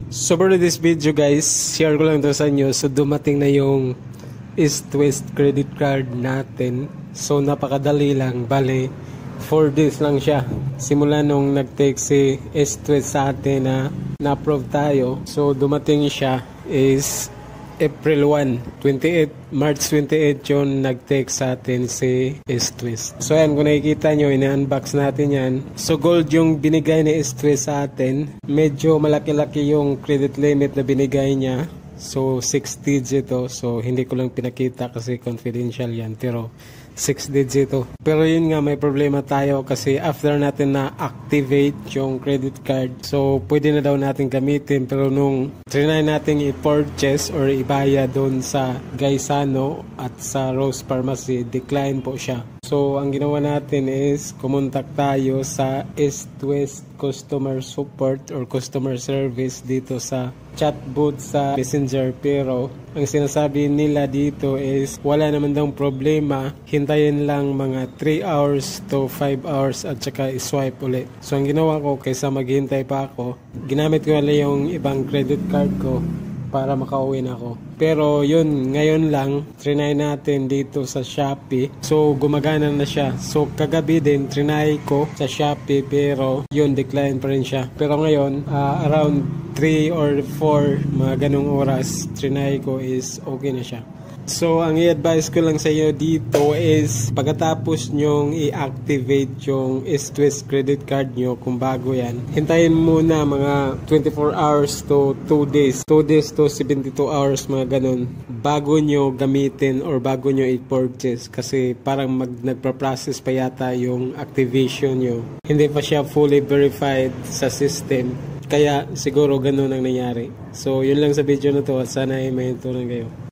So for this video guys, share ko lang to sa inyo. So dumating na yung East West credit card natin. So napakadali lang, bale 4 days lang siya. Simula nung nag-take si East West sa atin na na-approve tayo. So dumating siya is April 1, 28, March 28 yun nag-take sa atin si East West. So yan, kung nakikita nyo, ina-unbox natin yan. So gold yung binigay ni East West sa atin. Medyo malaki-laki yung credit limit na binigay niya. So 6 digit ito. So hindi ko lang pinakita kasi confidential yan. Pero 6 digit ito. Pero yun nga, may problema tayo kasi after natin na-activate yung credit card, so pwede na daw natin gamitin. Pero nung trinay natin i-purchase or ibaya doon sa Gaisano at sa Rose Pharmacy, decline po siya. So ang ginawa natin is kumontak tayo sa East West Customer Support or Customer Service dito sa chat booth sa Messenger. Pero ang sinasabi nila dito is wala naman daw problema, hintayin lang mga 3 hours to 5 hours at saka i-swipe ulit. So ang ginawa ko, kaysa maghintay pa ako, ginamit ko lang yung ibang credit card ko para makauwi na ako. Pero yun, ngayon lang trinay natin dito sa Shopee. So gumagana na siya. So kagabi din trinay ko sa Shopee, pero yun, decline pa rin siya. Pero ngayon around 3 or 4 mga ganong oras trinay ko is okay na siya. So ang i-advise ko lang sa inyo dito is pagkatapos nyong i-activate yung East West credit card nyo, kung bago yan, hintayin muna mga 24 hours to 2 days. 2 days to 72 hours, mga ganun, bago nyo gamitin or bago nyo i-purchase. Kasi parang nagpa-process pa yata yung activation nyo. Hindi pa siya fully verified sa system. Kaya siguro ganun ang nangyari. So yun lang sa video na to at sana ay may tunan kayo.